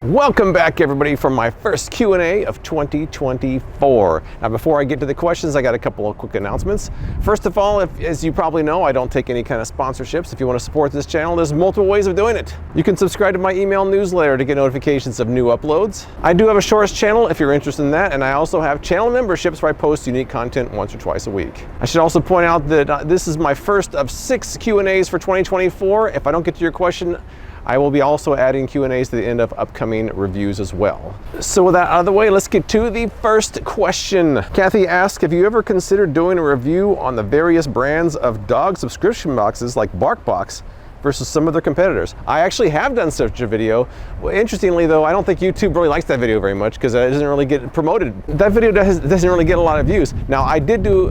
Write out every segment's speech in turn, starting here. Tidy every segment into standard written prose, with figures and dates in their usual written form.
Welcome back, everybody, for my first Q&A of 2024. Now, before I get to the questions, I got a couple of quick announcements. First of all, as you probably know, I don't take any kind of sponsorships. If you want to support this channel, there's multiple ways of doing it. You can subscribe to my email newsletter to get notifications of new uploads. I do have a shorts channel if you're interested in that, and I also have channel memberships where I post unique content once or twice a week. I should also point out that this is my first of 6 Q&As for 2024. If I don't get to your question, I will be also adding Q&As to the end of upcoming reviews as well. So with that out of the way, let's get to the first question. Kathy asked, have you ever considered doing a review on the various brands of dog subscription boxes like BarkBox versus some of their competitors? I actually have done such a video. Well, interestingly though, I don't think YouTube really likes that video very much because it doesn't really get promoted. That video doesn't really get a lot of views. Now, I did do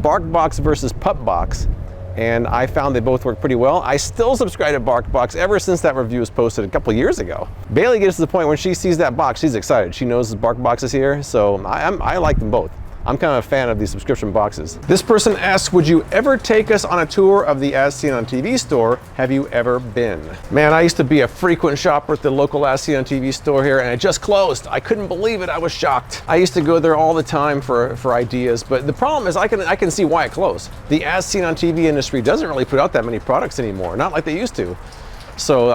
BarkBox versus PupBox, and I found they both work pretty well. I still subscribe to BarkBox ever since that review was posted a couple of years ago. Bailey gets to the point when she sees that box, she's excited. She knows BarkBox is here, so I like them both. I'm kind of a fan of these subscription boxes. This person asks, would you ever take us on a tour of the As Seen on TV store? Have you ever been? Man, I used to be a frequent shopper at the local As Seen on TV store here, and it just closed. I couldn't believe it. I was shocked. I used to go there all the time for ideas, but the problem is I can see why it closed. The As Seen on TV industry doesn't really put out that many products anymore, not like they used to. So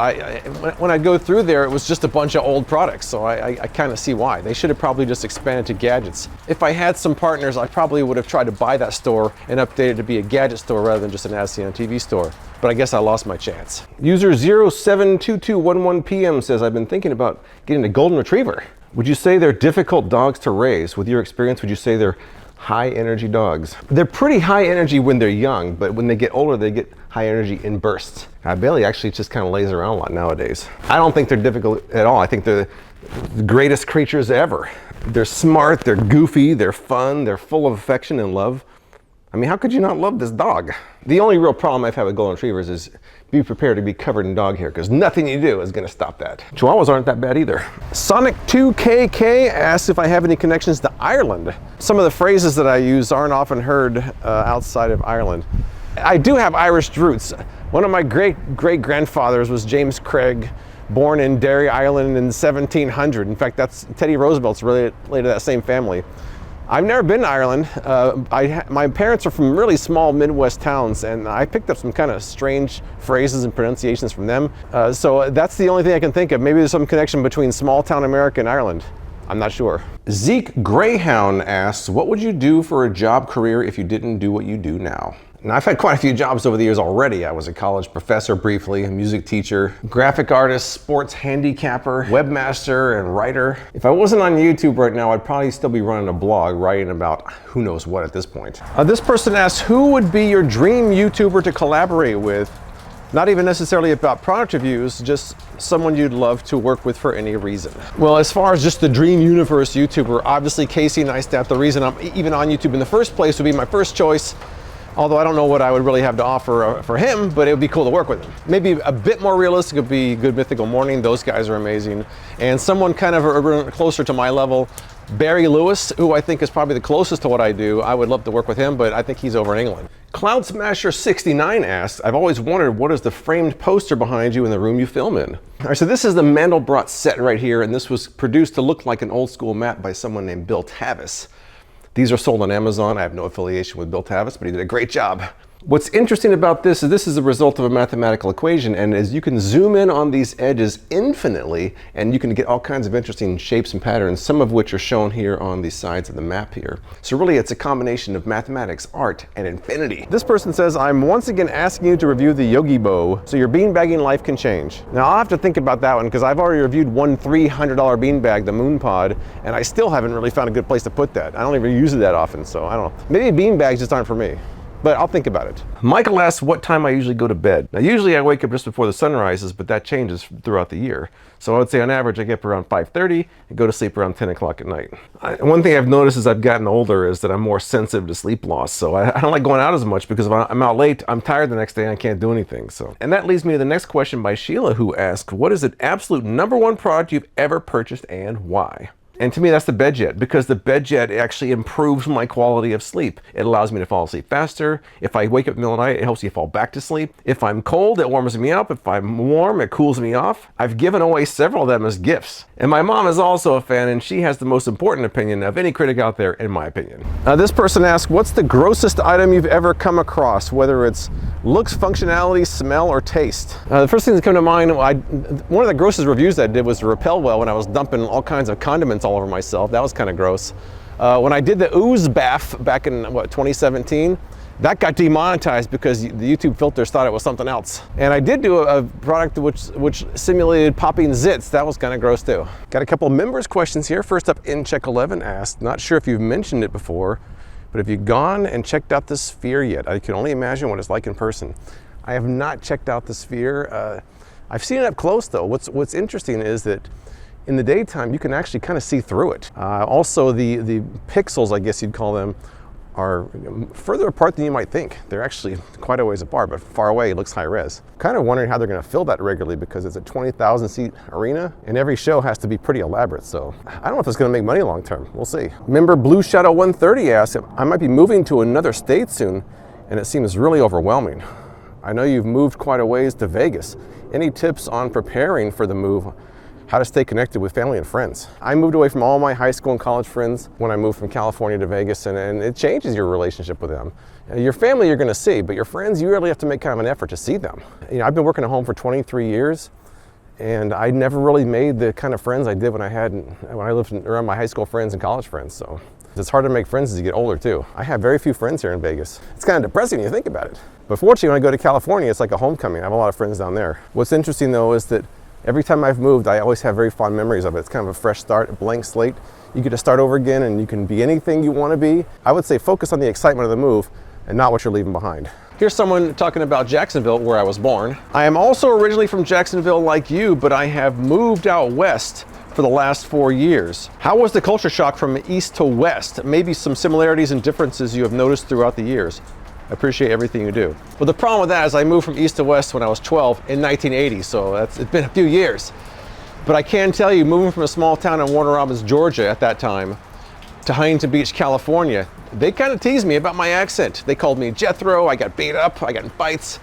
when I go through there, it was just a bunch of old products. So I kind of see why. They should have probably just expanded to gadgets. If I had some partners, I probably would have tried to buy that store and update it to be a gadget store rather than just an As Seen on TV store. But I guess I lost my chance. User 072211PM says, I've been thinking about getting a golden retriever. Would you say they're difficult dogs to raise? With your experience, would you say they're high energy dogs? They're pretty high energy when they're young, but when they get older, they get high energy in bursts. Bailey actually just kind of lays around a lot nowadays. I don't think they're difficult at all. I think they're the greatest creatures ever. They're smart, they're goofy, they're fun, they're full of affection and love. I mean, how could you not love this dog? The only real problem I've had with golden retrievers is be prepared to be covered in dog hair, because nothing you do is going to stop that. Chihuahuas aren't that bad either. Sonic2KK asks if I have any connections to Ireland. Some of the phrases that I use aren't often heard outside of Ireland. I do have Irish roots. One of my great-great-grandfathers was James Craig, born in Derry, Ireland in 1700. In fact, that's Teddy Roosevelt's related to that same family. I've never been to Ireland. My parents are from really small Midwest towns, and I picked up some kind of strange phrases and pronunciations from them. So that's the only thing I can think of. Maybe there's some connection between small town America and Ireland. I'm not sure. Zeke Greyhound asks, what would you do for a job career if you didn't do what you do now? Now, I've had quite a few jobs over the years already. I was a college professor briefly, a music teacher, graphic artist, sports handicapper, webmaster, and writer. If I wasn't on YouTube right now, I'd probably still be running a blog, writing about who knows what at this point. This person asks, who would be your dream YouTuber to collaborate with? Not even necessarily about product reviews, just someone you'd love to work with for any reason. Well, as far as just the dream universe YouTuber, obviously Casey Neistat, the reason I'm even on YouTube in the first place, would be my first choice. Although I don't know what I would really have to offer for him, but it would be cool to work with him. Maybe a bit more realistic would be Good Mythical Morning. Those guys are amazing. And someone kind of closer to my level, Barry Lewis, who I think is probably the closest to what I do. I would love to work with him, but I think he's over in England. Cloud Smasher 69 asks, I've always wondered what is the framed poster behind you in the room you film in? All right, so this is the Mandelbrot set right here, and this was produced to look like an old school map by someone named Bill Tavis. These are sold on Amazon. I have no affiliation with Bill Tavis, but he did a great job. What's interesting about this is a result of a mathematical equation, and as you can zoom in on these edges infinitely, and you can get all kinds of interesting shapes and patterns, some of which are shown here on the sides of the map here. So really it's a combination of mathematics, art, and infinity. This person says, I'm once again asking you to review the Yogibo, so your beanbagging life can change. Now I'll have to think about that one, because I've already reviewed one $300 beanbag, the Moonpod, and I still haven't really found a good place to put that. I don't even use it that often, so I don't know. Maybe beanbags just aren't for me. But I'll think about it. Michael asks what time I usually go to bed. Now usually I wake up just before the sun rises, but that changes throughout the year. So I would say on average I get up around 5:30 and go to sleep around 10 o'clock at night. One thing I've noticed as I've gotten older is that I'm more sensitive to sleep loss. So I don't like going out as much, because if I'm out late, I'm tired the next day and I can't do anything. And that leads me to the next question by Sheila, who asks, what is the absolute #1 product you've ever purchased and why? And to me, that's the BedJet, because the BedJet actually improves my quality of sleep. It allows me to fall asleep faster. If I wake up in the middle of the night, it helps me fall back to sleep. If I'm cold, it warms me up. If I'm warm, it cools me off. I've given away several of them as gifts. And my mom is also a fan, and she has the most important opinion of any critic out there, in my opinion. This person asks, what's the grossest item you've ever come across, whether it's looks, functionality, smell, or taste? The first thing that come to mind, one of the grossest reviews I did was the Repel Well, when I was dumping all kinds of condiments all over myself. That was kind of gross. When I did the Ooze Bath back in, 2017, that got demonetized because the YouTube filters thought it was something else. And I did do a product which simulated popping zits. That was kind of gross too. Got a couple of members questions here. First up, InCheck11 asked, not sure if you've mentioned it before, but have you gone and checked out the Sphere yet? I can only imagine what it's like in person. I have not checked out the Sphere. I've seen it up close though. What's interesting is that in the daytime, you can actually kind of see through it. Also, the pixels, I guess you'd call them, are further apart than you might think. They're actually quite a ways apart, but far away, it looks high res. Kind of wondering how they're gonna fill that regularly, because it's a 20,000 seat arena and every show has to be pretty elaborate. So I don't know if it's gonna make money long term. We'll see. Member Blue Shadow 130 asked, I might be moving to another state soon and it seems really overwhelming. I know you've moved quite a ways to Vegas. Any tips on preparing for the move? How to stay connected with family and friends? I moved away from all my high school and college friends when I moved from California to Vegas, and it changes your relationship with them. Your family you're gonna see, but your friends, you really have to make kind of an effort to see them. You know, I've been working at home for 23 years, and I never really made the kind of friends I did when I lived around my high school friends and college friends. So it's hard to make friends as you get older too. I have very few friends here in Vegas. It's kind of depressing when you think about it. But fortunately, when I go to California, it's like a homecoming. I have a lot of friends down there. What's interesting though is that every time I've moved, I always have very fond memories of it. It's kind of a fresh start, a blank slate. You get to start over again and you can be anything you want to be. I would say focus on the excitement of the move and not what you're leaving behind. Here's someone talking about Jacksonville, where I was born. I am also originally from Jacksonville like you, but I have moved out west for the last 4 years. How was the culture shock from east to west? Maybe some similarities and differences you have noticed throughout the years. I appreciate everything you do. Well, the problem with that is I moved from east to west when I was 12 in 1980, so it's been a few years. But I can tell you, moving from a small town in Warner Robins, Georgia at that time, to Huntington Beach, California, they kind of teased me about my accent. They called me Jethro, I got beat up, I got in fights,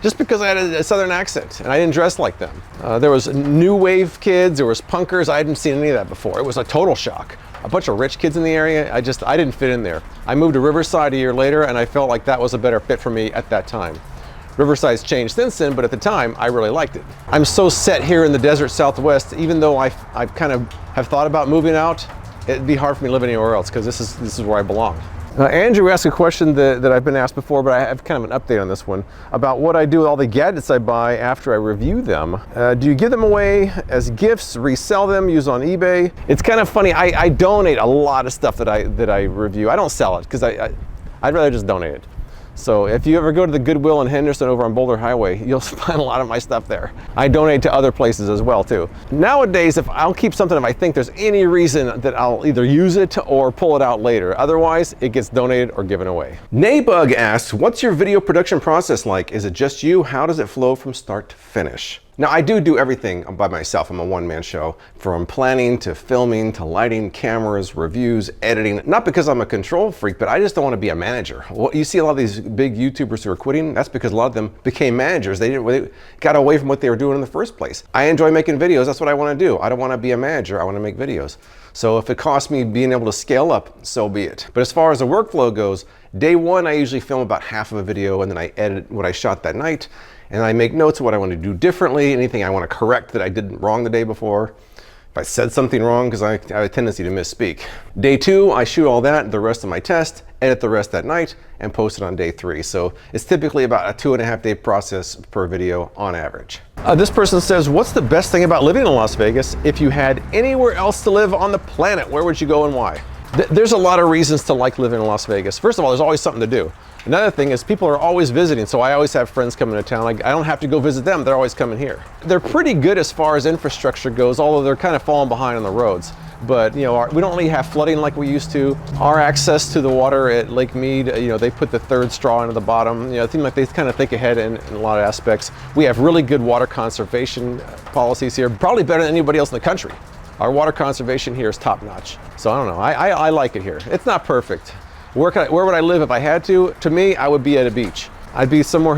just because I had a southern accent and I didn't dress like them. There was new wave kids, there was punkers, I hadn't seen any of that before. It was a total shock. A bunch of rich kids in the area, I didn't fit in there. I moved to Riverside a year later and I felt like that was a better fit for me at that time. Riverside's changed since then, but at the time, I really liked it. I'm so set here in the desert Southwest, even though I've kind of have thought about moving out, it'd be hard for me to live anywhere else because this is where I belong. Andrew asked a question that I've been asked before, but I have kind of an update on this one, about what I do with all the gadgets I buy after I review them. Do you give them away as gifts, resell them, use on eBay? It's kind of funny, I donate a lot of stuff that I review. I don't sell it, because I'd rather just donate it. So if you ever go to the Goodwill in Henderson over on Boulder Highway, you'll find a lot of my stuff there. I donate to other places as well too. Nowadays, if I'll keep something if I think there's any reason that I'll either use it or pull it out later. Otherwise, it gets donated or given away. Naybug asks, what's your video production process like? Is it just you? How does it flow from start to finish? Now, I do everything by myself. I'm a one-man show, from planning to filming to lighting, cameras, reviews, editing. Not because I'm a control freak, but I just don't want to be a manager. Well, you see a lot of these big YouTubers who are quitting. That's because a lot of them became managers. They got away from what they were doing in the first place. I enjoy making videos. That's what I want to do. I don't want to be a manager. I want to make videos. So if it costs me being able to scale up, so be it. But as far as the workflow goes, day one, I usually film about half of a video and then I edit what I shot that night. And I make notes of what I want to do differently, anything I want to correct that I did wrong the day before. If I said something wrong, because I have a tendency to misspeak. Day two, I shoot all that, the rest of my test, edit the rest that night, and post it on day three. So it's typically about a 2.5 day process per video on average. This person says, what's the best thing about living in Las Vegas? If you had anywhere else to live on the planet, where would you go and why? There's a lot of reasons to like living in Las Vegas. First of all, there's always something to do. Another thing is people are always visiting, so I always have friends coming to town. I don't have to go visit them, they're always coming here. They're pretty good as far as infrastructure goes, although they're kind of falling behind on the roads. But we don't really have flooding like we used to. Our access to the water at Lake Mead, they put the third straw into the bottom. It seems like they kind of think ahead in a lot of aspects. We have really good water conservation policies here, probably better than anybody else in the country. Our water conservation here is top notch. So I don't know, I like it here. It's not perfect. Where would I live if I had to? To me, I would be at a beach. I'd be somewhere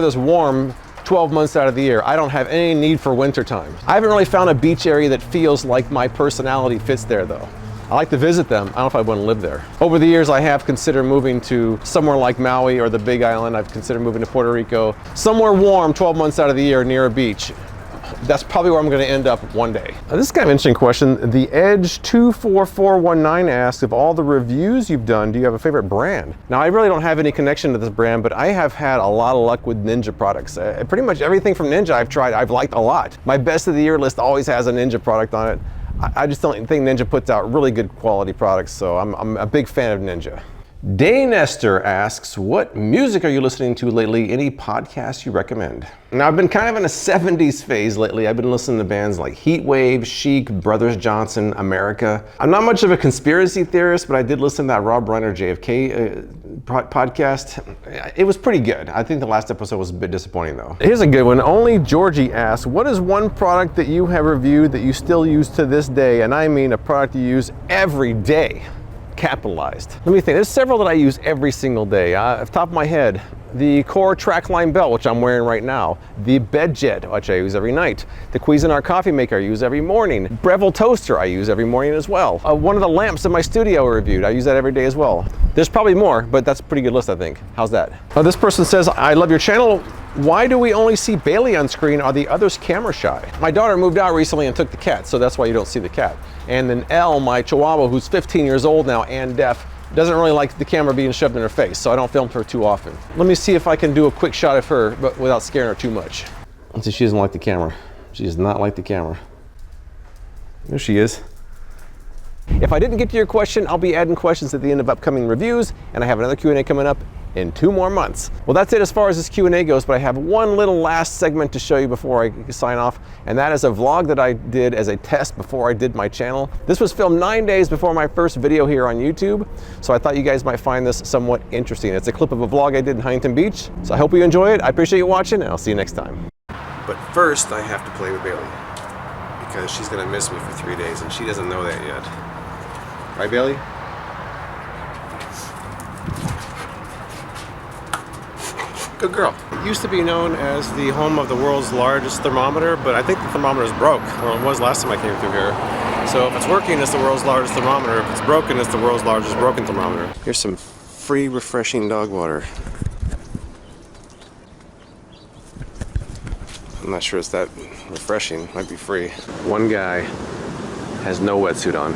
that's warm 12 months out of the year. I don't have any need for winter time. I haven't really found a beach area that feels like my personality fits there though. I like to visit them. I don't know if I want to live there. Over the years, I have considered moving to somewhere like Maui or the Big Island. I've considered moving to Puerto Rico. Somewhere warm 12 months out of the year near a beach. That's probably where I'm going to end up one day. Now, this is kind of an interesting question. The Edge 24419 asks, of all the reviews you've done, do you have a favorite brand? Now, I really don't have any connection to this brand, but I have had a lot of luck with Ninja products. Pretty much everything from Ninja I've tried, I've liked a lot. My best of the year list always has a Ninja product on it. I just don't think Ninja puts out really good quality products, so I'm a big fan of Ninja. Daynester asks, what music are you listening to lately? Any podcasts you recommend? Now, I've been kind of in a 70s phase lately. I've been listening to bands like Heatwave, Chic, Brothers Johnson, America. I'm not much of a conspiracy theorist, but I did listen to that Rob Reiner JFK podcast. It was pretty good. I think the last episode was a bit disappointing though. Here's a good one. Only Georgie asks, what is one product that you have reviewed that you still use to this day? And I mean a product you use every day. Capitalized. Let me think. There's several that I use every single day. Off the top of my head, the Core Trackline belt, which I'm wearing right now. The BedJet, which I use every night. The Cuisinart coffee maker I use every morning. Breville toaster I use every morning as well. One of the lamps in my studio I reviewed. I use that every day as well. There's probably more, but that's a pretty good list, I think. How's that? This person says, I love your channel. Why do we only see Bailey on screen? Are the others camera shy? My daughter moved out recently and took the cat, so that's why you don't see the cat. And then Elle, my Chihuahua, who's 15 years old now and deaf, doesn't really like the camera being shoved in her face, so I don't film her too often. Let me see if I can do a quick shot of her, but without scaring her too much. Let's see, she doesn't like the camera. She does not like the camera. There she is. If I didn't get to your question, I'll be adding questions at the end of upcoming reviews, and I have another Q&A coming up in 2 more months. Well, that's it as far as this Q&A goes, but I have one little last segment to show you before I sign off, and that is a vlog that I did as a test before I did my channel. This was filmed 9 days before my first video here on YouTube, so I thought you guys might find this somewhat interesting. It's a clip of a vlog I did in Huntington Beach, so I hope you enjoy it. I appreciate you watching, and I'll see you next time. But first, I have to play with Bailey, because she's gonna miss me for 3 days, and she doesn't know that yet. Right, Bailey? Good girl. It used to be known as the home of the world's largest thermometer, but I think the thermometer is broke. Well, it was last time I came through here. So if it's working, it's the world's largest thermometer. If it's broken, it's the world's largest broken thermometer. Here's some free, refreshing dog water. I'm not sure it's that refreshing. Might be free. One guy has no wetsuit on.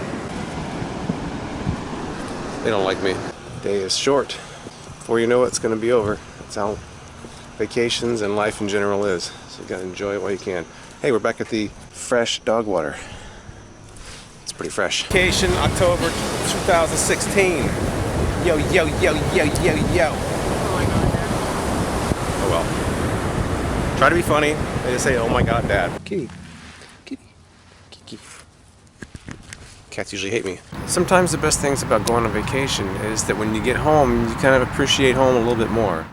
They don't like me. Day is short. Before you know it, it's going to be over. That's how vacations and life in general is. So you gotta enjoy it while you can. Hey, we're back at the fresh dog water. It's pretty fresh. Vacation, October 2016. Yo, yo, yo, yo, yo, yo. Oh well. Try to be funny. They just say, oh my god, Dad. Kitty. Kitty. Kitty. Cats usually hate me. Sometimes the best things about going on vacation is that when you get home, you kind of appreciate home a little bit more.